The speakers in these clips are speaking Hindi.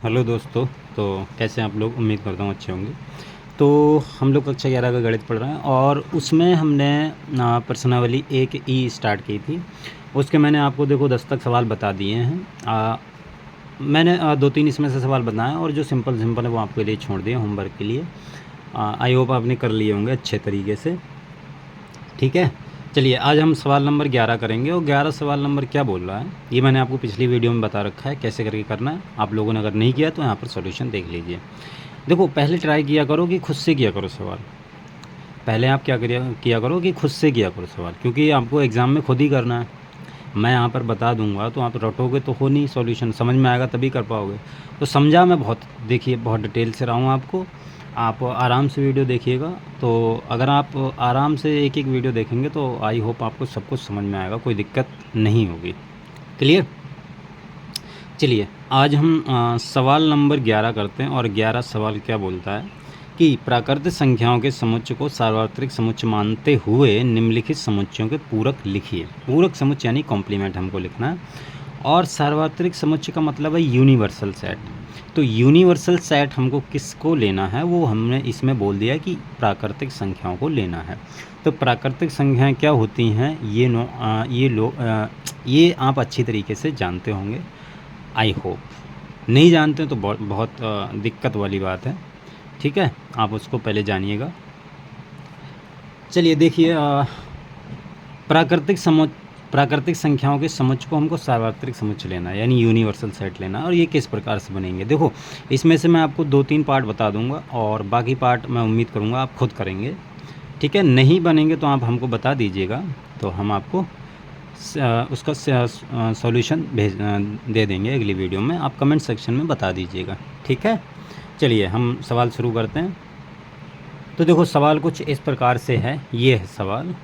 हेलो दोस्तों। तो कैसे हैं आप लोग? उम्मीद करता हूँ अच्छे होंगे। तो हम लोग कक्षा 11 का गणित पढ़ रहे हैं और उसमें हमने प्रश्नावली 1 स्टार्ट की थी। उसके मैंने आपको देखो 10 तक सवाल बता दिए हैं। मैंने 2-3 इसमें से सवाल बताए और जो सिंपल सिंपल है वो आपके लिए छोड़ दिए होमवर्क के लिए। आई होप आपने कर लिए होंगे अच्छे तरीके से। ठीक है, चलिए आज हम सवाल नंबर 11 करेंगे। और 11 सवाल नंबर क्या बोल रहा है ये मैंने आपको पिछली वीडियो में बता रखा है कैसे करके करना है। आप लोगों ने अगर नहीं किया तो यहाँ पर सॉल्यूशन देख लीजिए। देखो, पहले ट्राई किया करो कि खुद से किया करो सवाल। पहले आप क्या किया करो कि खुद से किया करो सवाल, क्योंकि आपको एग्ज़ाम में खुद ही करना है। मैं यहाँ पर बता दूंगा तो आप रटोगे तो हो नहीं, सॉल्यूशन समझ में आएगा तभी कर पाओगे। तो समझा मैं बहुत, देखिए बहुत डिटेल से रहा हूँ आपको। आप आराम से वीडियो देखिएगा। तो अगर आप आराम से एक एक वीडियो देखेंगे तो आई होप आपको सब कुछ समझ में आएगा, कोई दिक्कत नहीं होगी। क्लियर? चलिए आज हम सवाल नंबर 11 करते हैं। और 11 सवाल क्या बोलता है कि प्राकृतिक संख्याओं के समुच्चय को सार्वत्रिक समुच्चय मानते हुए निम्नलिखित समुच्चयों के पूरक लिखिए। पूरक समुच्चय यानी कॉम्प्लीमेंट हमको लिखना है। और सार्वत्रिक समुच्चय का मतलब है यूनिवर्सल सेट। तो यूनिवर्सल सेट हमको किसको लेना है वो हमने इसमें बोल दिया कि प्राकृतिक संख्याओं को लेना है। तो प्राकृतिक संख्याएं क्या होती हैं ये आप अच्छी तरीके से जानते होंगे, आई होप। नहीं जानते तो बहुत बहुत दिक्कत वाली बात है। ठीक है, आप उसको पहले जानिएगा। चलिए देखिए, प्राकृतिक संख्याओं के समुच्चय को हमको सार्वत्रिक समुच्चय लेना है यानी यूनिवर्सल सेट लेना है। और ये किस प्रकार से बनेंगे, देखो इसमें से मैं आपको 2-3 पार्ट बता दूंगा और बाकी पार्ट मैं उम्मीद करूंगा आप खुद करेंगे। ठीक है, नहीं बनेंगे तो आप हमको बता दीजिएगा, तो हम आपको उसका सॉल्यूशन दे देंगे अगली वीडियो में। आप कमेंट सेक्शन में बता दीजिएगा। ठीक है, चलिए हम सवाल शुरू करते हैं। तो देखो सवाल कुछ इस प्रकार से है, ये है सवाल।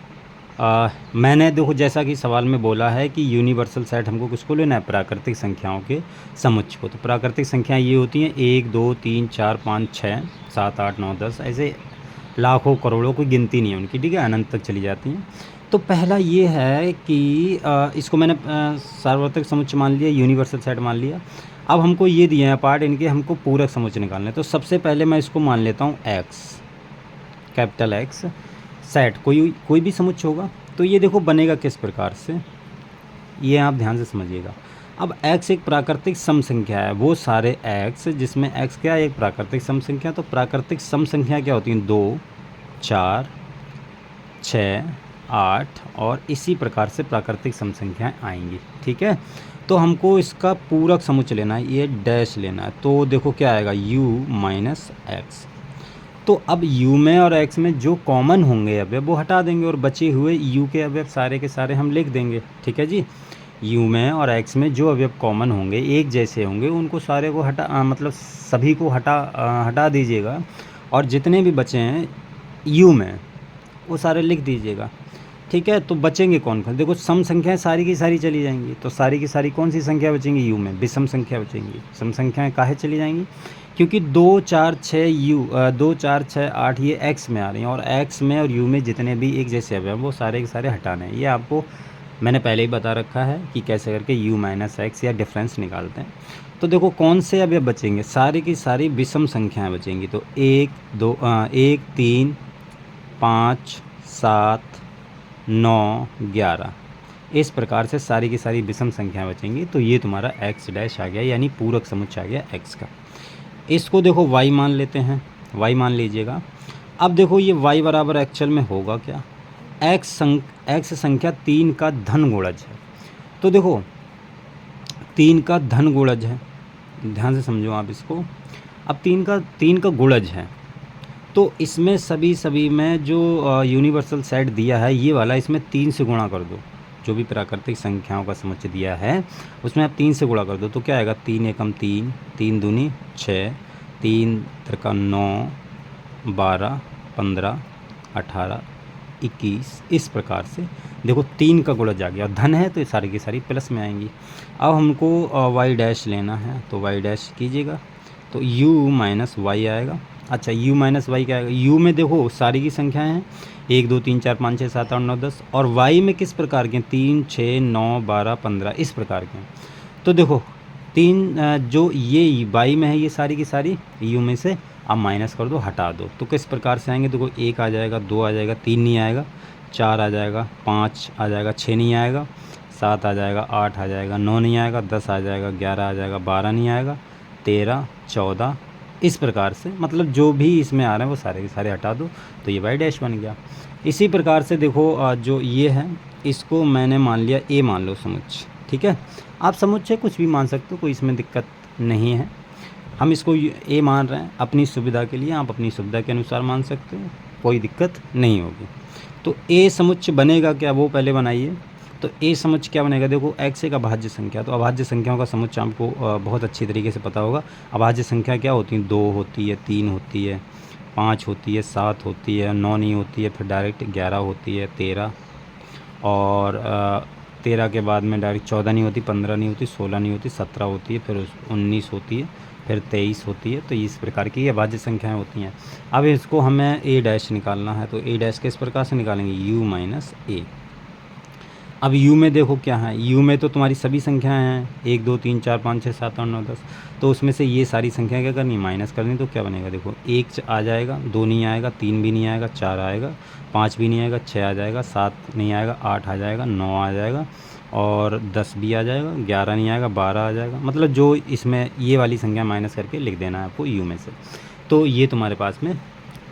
मैंने देखो जैसा कि सवाल में बोला है कि यूनिवर्सल सेट हमको किसको लेना है, प्राकृतिक संख्याओं के समुच्चय को। तो प्राकृतिक संख्याएं ये होती हैं 1 2 3 4 5 6 7 8 9 10, ऐसे लाखों करोड़ों, कोई गिनती नहीं है उनकी। ठीक है, अनंत तक चली जाती हैं। तो पहला ये है कि इसको मैंने सार्वत्रिक समुच्चय मान लिया, यूनिवर्सल सेट मान लिया। अब हमको ये दिए हैं पार्ट, इनके हमको पूरक समुच्चय निकालने। तो सबसे पहले मैं इसको मान लेता हूँ एक्स, कैपिटल एक्स सेट। कोई भी समुच्चय होगा तो ये देखो बनेगा किस प्रकार से, ये आप ध्यान से समझिएगा। अब x एक प्राकृतिक सम संख्या है, वो सारे x जिसमें x क्या है, एक प्राकृतिक सम संख्या। तो प्राकृतिक सम संख्या क्या होती हैं, 2 4 6 8 और इसी प्रकार से प्राकृतिक सम संख्याएँ आएंगी। ठीक है, तो हमको इसका पूरक समुच्चय लेना है, ये डैश लेना है। तो देखो क्या आएगा, u माइनस एक्स। तो अब u में और x में जो कॉमन होंगे अवयव वो हटा देंगे और बचे हुए u के अवयव सारे के सारे हम लिख देंगे। ठीक है जी, u में और x में जो अवयव कॉमन होंगे, एक जैसे होंगे, उनको सारे को मतलब सभी को हटा दीजिएगा। और जितने भी बचे हैं u में वो सारे लिख दीजिएगा। ठीक है, तो बचेंगे कौन कौन, देखो सम संख्याएं सारी की सारी चली जाएंगी। तो सारी की सारी कौन सी संख्या बचेंगी, u में विषम संख्या बचेंगी। सम संख्याएं काहे चली जाएंगी, क्योंकि 2 4 6 8 ये x में आ रही हैं और x में और u में जितने भी एक जैसे अवयव हैं वो सारे के सारे हटाने हैं। ये आपको मैंने पहले ही बता रखा है कि कैसे करके u माइनस एक्स या डिफरेंस निकालते हैं। तो देखो कौन से अवयव बचेंगे, सारी की सारी विषम संख्याएं बचेंगी। तो 1 3 5 7 9 11 इस प्रकार से सारी की सारी विषम संख्याएं बचेंगी। तो ये तुम्हारा x डैश आ गया, यानी पूरक समुच्चय आ गया x का। इसको देखो y मान लेते हैं, y मान लीजिएगा। अब देखो ये y बराबर एक्चुअल में होगा क्या, x संख्या 3 का धन गुणज है। तो देखो 3 का धन गुणज है, ध्यान से समझो आप इसको। अब 3 का गुणज है तो इसमें सभी में जो यूनिवर्सल सेट दिया है ये वाला, इसमें 3 से गुणा कर दो। जो भी प्राकृतिक संख्याओं का समुच्चय दिया है उसमें आप 3 से गुणा कर दो। तो क्या आएगा, 3 एकम 3, 3 दूनी 6, 3 त्रिका 9, 12 15 18 21, इस प्रकार से देखो 3 का गुणज आ गया। धन है तो ये सारी की सारी प्लस में आएंगी। अब हमको y डैश लेना है तो y डैश कीजिएगा, तो u माइनस वाई आएगा। अच्छा u माइनस वाई क्या आएगा, u में देखो सारी की संख्याएं हैं 1 2 3 4 5 6 7 8 9 10, और y में किस प्रकार के हैं, 3 6 9 12 15 इस प्रकार के हैं। तो देखो जो ये वाई में है ये सारी की सारी यू में से आप माइनस कर दो, हटा दो। तो किस प्रकार से आएंगे, देखो 1 आ जाएगा, 2 आ जाएगा, 3 नहीं आएगा, 4 आ जाएगा, 5 आ जाएगा, 6 नहीं आएगा, 7 आ जाएगा, 8 आ जाएगा, 9 नहीं आएगा, 10 आ जाएगा, 11 आ जाएगा, 12 नहीं आएगा, 13, 14, इस प्रकार से मतलब जो भी इसमें आ रहे हैं वो सारे के सारे हटा दो, तो ये वाई डैश बन गया। इसी प्रकार से देखो जो ये है इसको मैंने मान लिया ए मान लो समुच्चय, ठीक है। आप समुच्चय कुछ भी मान सकते हो, कोई इसमें दिक्कत नहीं है। हम इसको ए मान रहे हैं अपनी सुविधा के लिए, आप अपनी सुविधा के अनुसार मान सकते हो, कोई दिक्कत नहीं होगी। तो ए समुच्चय बनेगा क्या, वो पहले बनाइए। तो ए समुच्चय क्या बनेगा, देखो x एक अभाज्य संख्या, तो अभाज्य संख्याओं का समुच्चय आपको बहुत अच्छी तरीके से पता होगा। अभाज्य संख्या क्या होती है, 2 होती है, 3 होती है, 5 होती है, 7 होती है, 9 नहीं होती है, फिर डायरेक्ट 11 होती है, 13 और 13 के बाद में डायरेक्ट 14 नहीं होती, 15 नहीं होती, 16 नहीं होती, 17 होती है, फिर 19 होती है, फिर 23 होती है। तो इस प्रकार की ये अभाज्य संख्याएँ होती हैं। अब इसको हमें ए डैश निकालना है, तो ए डैश किस प्रकार से निकालेंगे, यू माइनस ए। अब यू में देखो क्या है, यू में तो तुम्हारी सभी संख्याएं हैं, 1 2 3 4 5 6 7 8 9 10, तो उसमें से ये सारी संख्या क्या करनी, माइनस करनी। तो क्या बनेगा, देखो 1 आ जाएगा, 2 नहीं आएगा, 3 भी नहीं आएगा, 4 आएगा, 5 भी नहीं आएगा, 6 आ जाएगा, 7 नहीं आएगा, 8 आ जाएगा, 9 आ जाएगा और 10 भी आ जाएगा, 11 नहीं आएगा, 12 आ जाएगा। मतलब जो इसमें ये वाली संख्या माइनस करके लिख देना है आपको यू में से। तो ये तुम्हारे पास में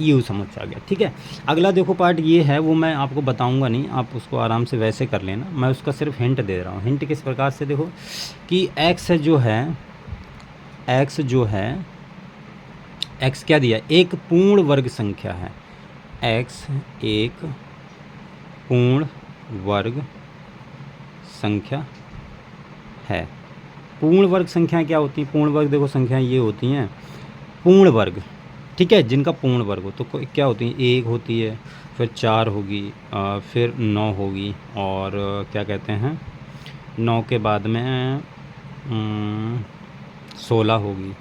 यू समझ आ गया, ठीक है। अगला देखो पार्ट ये है, वो मैं आपको बताऊंगा नहीं, आप उसको आराम से वैसे कर लेना, मैं उसका सिर्फ हिंट दे रहा हूँ। हिंट किस प्रकार से, देखो कि x जो है x क्या दिया, एक पूर्ण वर्ग संख्या है, x एक पूर्ण वर्ग संख्या है। पूर्ण वर्ग संख्या क्या होती है, पूर्ण वर्ग देखो संख्याएं ये होती हैं पूर्ण वर्ग, ठीक है, जिनका पूर्ण वर्ग हो। तो क्या होती है, 1 होती है, फिर 4 होगी, फिर 9 होगी, और क्या कहते हैं 9 के बाद में 16 होगी,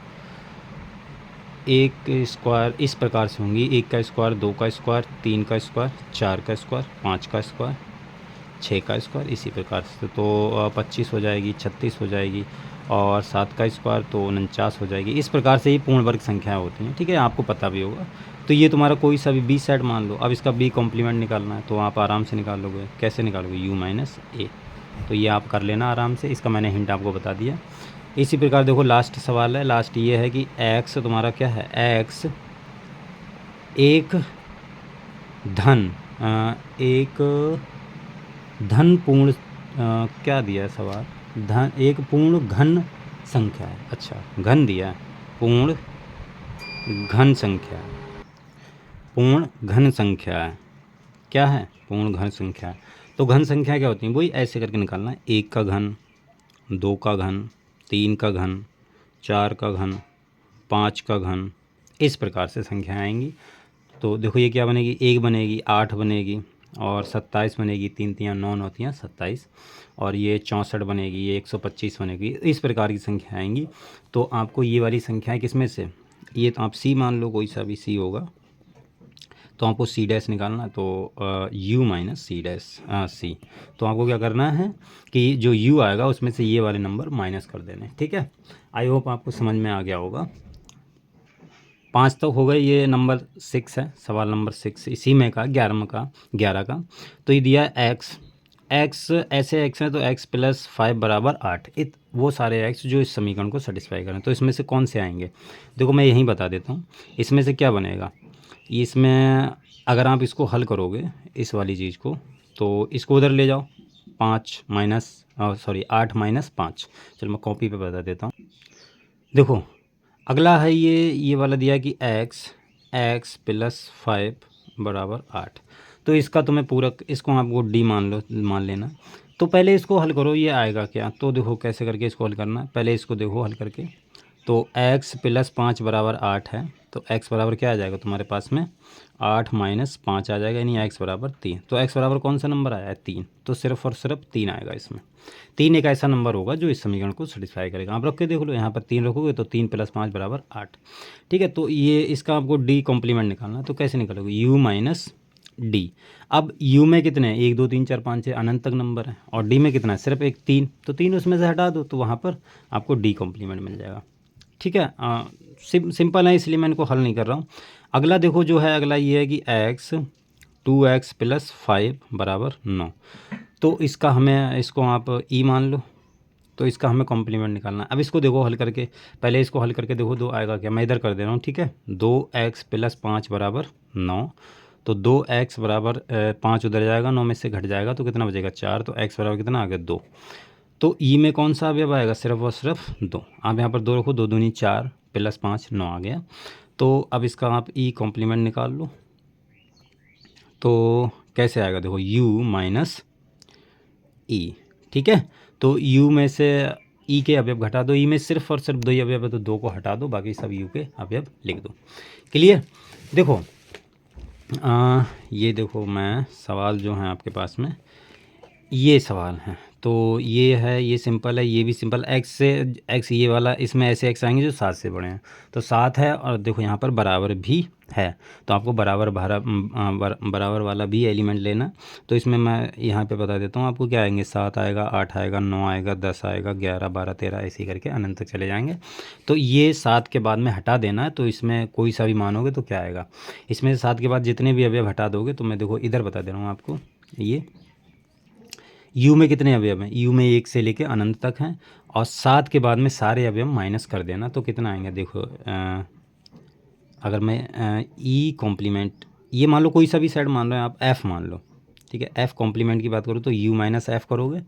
1 स्क्वायर इस प्रकार से होंगी, 1 का स्क्वायर, 2 का स्क्वायर, 3 का स्क्वायर, 4 का स्क्वायर, 5 का स्क्वायर, 6 का स्क्वायर, इसी प्रकार से। तो 25 हो जाएगी, 36 हो जाएगी, और 7 का स्क्वायर तो 49 हो जाएगी। इस प्रकार से ये पूर्ण वर्ग संख्याएं होती हैं, ठीक है, आपको पता भी होगा। तो ये तुम्हारा कोई सा भी बी सेट मान लो। अब इसका बी कॉम्प्लीमेंट निकालना है, तो आप आराम से निकाल लोगे। कैसे निकालोगे, यू माइनस ए। तो ये आप कर लेना आराम से, इसका मैंने हिंट आपको बता दिया। इसी प्रकार देखो लास्ट सवाल है, लास्ट ये है कि एक्स तुम्हारा क्या है, एक्स एक धन पूर्ण क्या दिया है सवाल, धन एक पूर्ण घन संख्या है। अच्छा, घन दिया है, पूर्ण घन संख्या, पूर्ण घन संख्या है, क्या है, पूर्ण घन संख्या है। तो घन संख्या क्या होती है, वही ऐसे करके निकालना है, 1 का घन, 2 का घन, 3 का घन, 4 का घन, 5 का घन, इस प्रकार से संख्या आएंगी। तो देखो ये क्या बनेगी, 1 बनेगी, 8 बनेगी, और 27 बनेगी, 3 3 9 9 3 27, और ये 64 बनेगी, ये 125 बनेगी, इस प्रकार की संख्या आएंगी। तो आपको ये वाली संख्याएं किसमें से, ये तो आप सी मान लो, कोई सा भी सी होगा, तो आपको सी डैश निकालना है। तो you minus C dash C, तो आपको क्या करना है कि जो यू आएगा उसमें से ये वाले नंबर माइनस कर देने, ठीक है। आई होप आपको समझ में आ गया होगा। 5 तक हो गए, ये नंबर 6 है, सवाल नंबर 6 इसी में का 11 का। तो ये दिया एक्स ऐसे एक्स है, तो x प्लस 5 बराबर 8, वो सारे x जो इस समीकरण को सेटिस्फाई करें। तो इसमें से कौन से आएंगे, देखो मैं यहीं बता देता हूँ। इसमें से क्या बनेगा, इसमें अगर आप इसको हल करोगे इस वाली चीज़ को, तो इसको उधर ले जाओ, 8 माइनस 5। चलो मैं कॉपी पे बता देता हूँ। देखो अगला है ये वाला दिया कि x प्लस 5 बराबर 8। तो इसका तुम्हें पूरक, इसको आपको डी मान लेना। तो पहले इसको हल करो, ये आएगा क्या, तो देखो कैसे करके इसको हल करना है। पहले इसको देखो हल करके, तो x प्लस 5 बराबर 8 है, तो x बराबर क्या आ जाएगा तुम्हारे पास में, 8 माइनस 5 आ जाएगा, यानी x बराबर 3। तो x बराबर कौन सा नंबर आया है, 3। तो सिर्फ और सिर्फ 3 आएगा इसमें। 3 एक ऐसा नंबर होगा जो इस समीकरण को सेटिस्फाई करेगा। आप रख के देख लो, यहाँ पर 3 रखोगे तो 3 प्लस 5 बराबर 8, ठीक है। तो ये इसका आपको डी कॉम्प्लीमेंट निकालना है। तो कैसे निकालोगे, u माइनस डी। अब यू में कितने हैं, 1 2 3 4 5 6 अनंत तक नंबर है, और डी में कितना है, सिर्फ एक 3, तो 3 उसमें से हटा दो तो वहाँ पर आपको डी कॉम्प्लीमेंट मिल जाएगा। ठीक है, सिंपल है इसलिए मैं इनको हल नहीं कर रहा हूँ। अगला देखो जो है, अगला ये है कि एक्स 2x + 5 = 9। तो इसका हमें, इसको आप ई मान लो, तो इसका हमें कॉम्प्लीमेंट निकालना है। अब इसको देखो हल करके, पहले इसको हल करके देखो, दो आएगा क्या, मैं इधर कर दे रहा हूँ। ठीक है, 2x + 5 = 9, तो 2x बराबर 5 उधर जाएगा, 9 में से घट जाएगा तो कितना बचेगा, 4, तो x बराबर कितना आ गया, 2। तो ई में कौन सा अवयव आएगा, सिर्फ और सिर्फ 2। आप यहाँ पर 2 रखो, 2 दूनी 4 + 5 9 आ गया। तो अब इसका आप ई कॉम्प्लीमेंट निकाल लो, तो कैसे आएगा, देखो u माइनस ई। ठीक है, तो u में से ई के अवयव घटा दो, ई में सिर्फ और सिर्फ 2 ही अवयव है तो 2 को हटा दो, बाकी सब u के अवयव लिख दो। क्लियर। देखो ये देखो, मैं सवाल जो है आपके पास में ये सवाल है, तो ये है, ये सिंपल है, ये भी सिंपल। एक्स से एक्स, ये वाला, इसमें ऐसे एक्स आएंगे जो 7 से बड़े हैं, तो 7 है, और देखो यहाँ पर बराबर भी है, तो आपको बराबर वाला भी एलिमेंट लेना। तो इसमें मैं यहाँ पे बता देता हूँ आपको क्या आएंगे, 7 आएगा, 8 आएगा, 9 आएगा, 10 आएगा, 11 12 13 ऐसे करके अनंत तक चले जाएंगे। तो ये 7 के बाद में हटा देना है, तो इसमें कोई सा भी मानोगे तो क्या आएगा, इसमें से 7 के बाद जितने भी अवयव हटा दोगे, तो मैं देखो इधर बता दे रहा हूँ आपको, ये यू में कितने अवयव हैं, यू में 1 से लेके अनंत तक हैं, और 7 के बाद में सारे अवयव माइनस कर देना, तो कितना आएंगे, देखो अगर मैं ई कॉम्प्लीमेंट, ये मान लो कोई सा भी सेट मान रहे हैं आप, एफ़ मान लो। ठीक है, एफ़ कॉम्प्लीमेंट की बात करूँ तो यू माइनस एफ़ करोगे,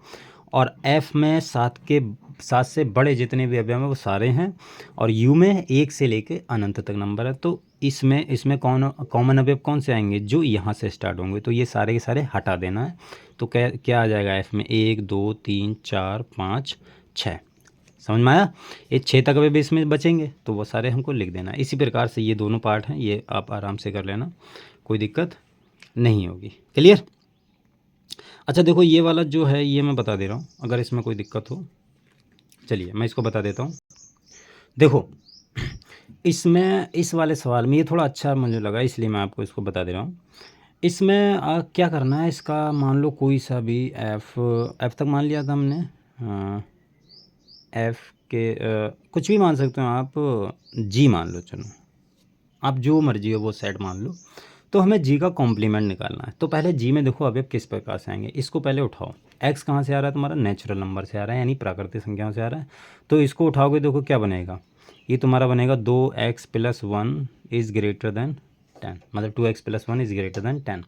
और एफ़ में 7 से बड़े जितने भी अवयव हैं वो सारे हैं, और यू में 1 से लेके अनंत तक नंबर है, तो इसमें कॉमन अवयव कौन से आएंगे, जो यहाँ से स्टार्ट होंगे, तो ये सारे के सारे हटा देना है। तो क्या आ जाएगा एफ़ में, 1 2 3 4 5 6। समझ में आया, ये 6 तक अवयव इसमें बचेंगे, तो वो सारे हमको लिख देना है। इसी प्रकार से ये दोनों पार्ट हैं, ये आप आराम से कर लेना, कोई दिक्कत नहीं होगी। क्लियर। अच्छा देखो, ये वाला जो है ये मैं बता दे रहा हूँ, अगर इसमें कोई दिक्कत हो, चलिए मैं इसको बता देता हूँ। देखो इसमें, इस वाले सवाल में ये थोड़ा अच्छा मुझे लगा, इसलिए मैं आपको इसको बता दे रहा हूँ। इसमें क्या करना है, इसका मान लो कोई सा भी एफ़ तक मान लिया था हमने, एफ़ के कुछ भी मान सकते हो आप, जी मान लो, चलो आप जो मर्जी हो वो सेट मान लो। तो हमें जी का कॉम्प्लीमेंट निकालना है, तो पहले जी में देखो अवयव किस प्रकार से आएंगे, इसको पहले उठाओ। एक्स कहाँ से आ रहा है तुम्हारा, नेचुरल नंबर से आ रहा है, यानी प्राकृतिक संख्याओं से आ रहा है, तो इसको उठाओगे, देखो क्या बनेगा, ये तुम्हारा बनेगा 2x + 1 इज़ ग्रेटर देन 10, मतलब 2x + 1 इज़ ग्रेटर देन 10।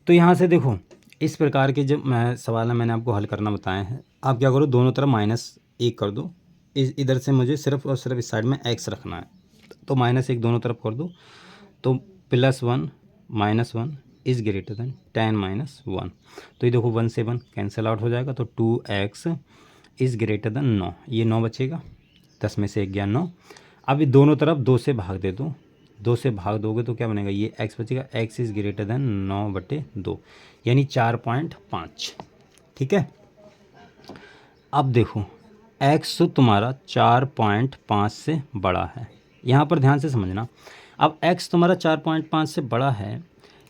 तो यहाँ से देखो इस प्रकार के जब सवाल है, मैंने आपको हल करना बताया है, आप क्या करो, दोनों तरफ -1 कर दो, इधर से मुझे सिर्फ और सिर्फ इस साइड में x रखना है, तो -1 दोनों तरफ कर दो, तो +1 -1 इज़ ग्रेटर देन 10 - 1, तो ये देखो 1 से 1 कैंसिल आउट हो जाएगा, तो 2x इज़ ग्रेटर देन 9, ये 9 बचेगा, 10 में से 1 गया 9। अब ये दोनों तरफ 2 से भाग दे दो, 2 से भाग दोगे तो क्या बनेगा, ये x बचेगा, x इज़ ग्रेटर देन 9/2, यानी 4.5। ठीक है, अब देखो x तुम्हारा 4.5 से बड़ा है, यहाँ पर ध्यान से समझना। अब x तुम्हारा 4.5 से बड़ा है,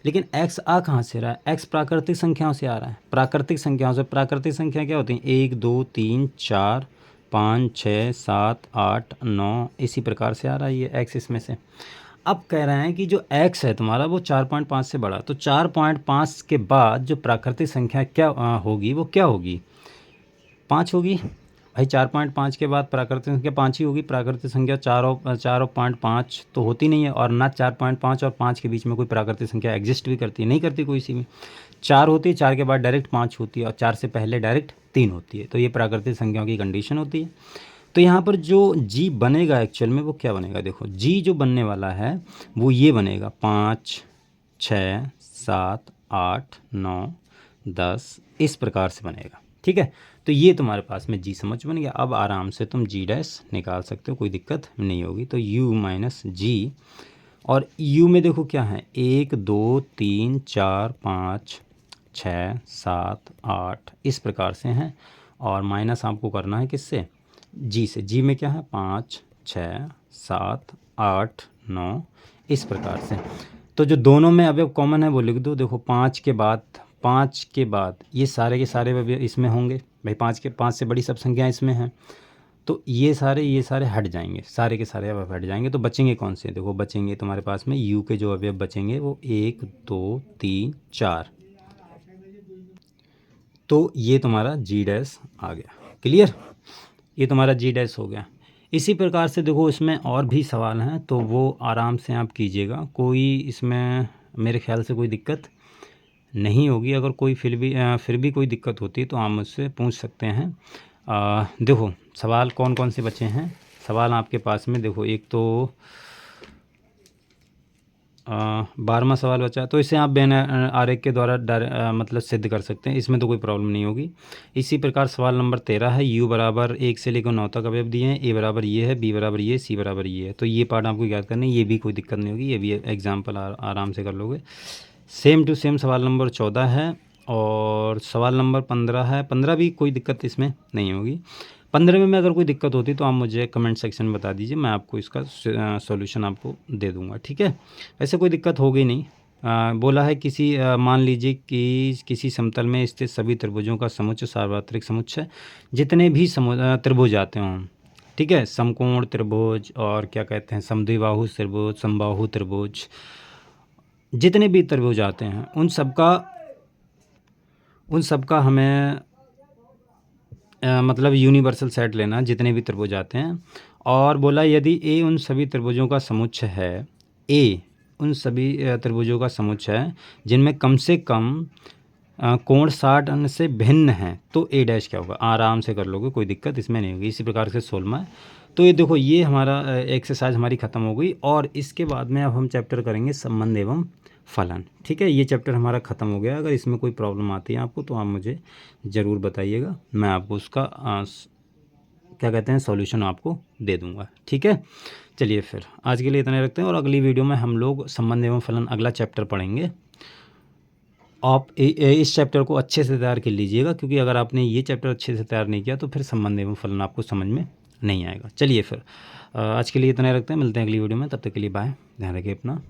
लेकिन x आ कहाँ से रहा है, x प्राकृतिक संख्याओं से आ रहा है, प्राकृतिक संख्याओं से। प्राकृतिक संख्या क्या होती हैं, 1 2 3 4 5 6 7 8 9, इसी प्रकार से आ रहा है ये x इसमें से। अब कह रहे हैं कि जो x है तुम्हारा वो 4.5 से बड़ा, तो 4.5 के बाद जो प्राकृतिक संख्या क्या होगी, वो क्या होगी, 5 होगी भाई। 4.5 के बाद प्राकृतिक संख्या 5 ही होगी, प्राकृतिक संख्या 4.5 तो होती नहीं है, और ना 4.5 और 5 के बीच में कोई प्राकृतिक संख्या एग्जिस्ट भी करती है, नहीं करती कोई सी भी। 4 होती है, 4 के बाद डायरेक्ट 5 होती है, और 4 से पहले डायरेक्ट 3 होती है, तो ये प्राकृतिक संख्याओं की कंडीशन होती है। तो यहाँ पर जो जी बनेगा एक्चुअल में वो क्या बनेगा, देखो जी जो बनने वाला है वो ये बनेगा, 5 6 7 8 9 10, इस प्रकार से बनेगा। ठीक है, तो ये तुम्हारे पास में जी समझ बन गया। अब आराम से तुम जी डैश निकाल सकते हो, कोई दिक्कत नहीं होगी। तो u माइनस जी, और u में देखो क्या है, 1 2 3 4 5 6 7 8, इस प्रकार से हैं, और माइनस आपको करना है किससे, जी से। जी में क्या है, 5 6 7 8 9, इस प्रकार से। तो जो दोनों में अवयव कॉमन है वो लिख दो। देखो 5 के बाद ये सारे के सारे अवयव इसमें होंगे भाई, 5 से बड़ी सब संख्याएं इसमें हैं, तो ये सारे हट जाएंगे, सारे के सारे अवयव हट जाएंगे। तो बचेंगे कौन से? देखो बचेंगे तुम्हारे पास में यू के जो अवयव बचेंगे वो 1 2 3 4। तो ये तुम्हारा जी डैश आ गया। क्लियर? ये तुम्हारा जी डैश हो गया। इसी प्रकार से देखो इसमें और भी सवाल हैं, तो वो आराम से आप कीजिएगा। कोई इसमें मेरे ख्याल से कोई दिक्कत नहीं होगी। अगर कोई फिर भी कोई दिक्कत होती है तो आप मुझसे पूछ सकते हैं। देखो सवाल कौन कौन से बचे हैं। सवाल आपके पास में देखो, एक तो 12वां सवाल बचा, तो इसे आप बेन आरेख के द्वारा मतलब सिद्ध कर सकते हैं, इसमें तो कोई प्रॉब्लम नहीं होगी। इसी प्रकार सवाल नंबर 13 है, u बराबर 1 से लेकर 9 तक अवयव दिए हैं, a बराबर ये है, b बराबर ये, c बराबर ये है। तो ये पार्ट आपको याद करना है, ये भी कोई दिक्कत नहीं होगी, ये भी एग्जाम्पल आराम से कर लोगे। सेम टू सेम सवाल नंबर 14 है और सवाल नंबर 15 है। 15 भी कोई दिक्कत इसमें नहीं होगी। 15 में अगर कोई दिक्कत होती तो आप मुझे कमेंट सेक्शन में बता दीजिए, मैं आपको इसका सॉल्यूशन आपको दे दूंगा। ठीक है, ऐसे कोई दिक्कत होगी नहीं। बोला है मान लीजिए कि किसी समतल में स्थित सभी त्रिभुजों का समुच्चय सार्वत्रिक समुच्चय, जितने भी त्रिभुज आते हों, ठीक है, समकोण त्रिभुज और क्या कहते हैं समद्विबाहु त्रिभुज, समबाहु त्रिभुज, जितने भी त्रिभुज आते हैं उन सबका हमें मतलब यूनिवर्सल सेट लेना, जितने भी त्रिभुज आते हैं। और बोला यदि ए उन सभी त्रिभुजों का समुच्चय है, ए उन सभी त्रिभुजों का समुच्चय है जिनमें कम से कम कोण 60 अंश से भिन्न हैं, तो ए डैश क्या होगा? आराम से कर लोगे, कोई दिक्कत इसमें नहीं होगी। इसी प्रकार से 16 है। तो ये देखो, ये हमारा एक्सरसाइज हमारी ख़त्म हो गई और इसके बाद में अब हम चैप्टर करेंगे संबंध एवं फलन। ठीक है, ये चैप्टर हमारा ख़त्म हो गया। अगर इसमें कोई प्रॉब्लम आती है आपको तो आप मुझे ज़रूर बताइएगा, मैं आपको उसका क्या कहते हैं सॉल्यूशन आपको दे दूंगा। ठीक है, चलिए फिर आज के लिए इतना रखते हैं और अगली वीडियो में हम लोग संबंध एवं फलन अगला चैप्टर पढ़ेंगे। आप इस चैप्टर को अच्छे से तैयार कर लीजिएगा, क्योंकि अगर आपने ये चैप्टर अच्छे से तैयार नहीं किया तो फिर संबंध एवं फलन आपको समझ में नहीं आएगा। चलिए फिर आज के लिए इतना रखते हैं, मिलते हैं अगली वीडियो में, तब तक के लिए बाय, ध्यान रखिए अपना।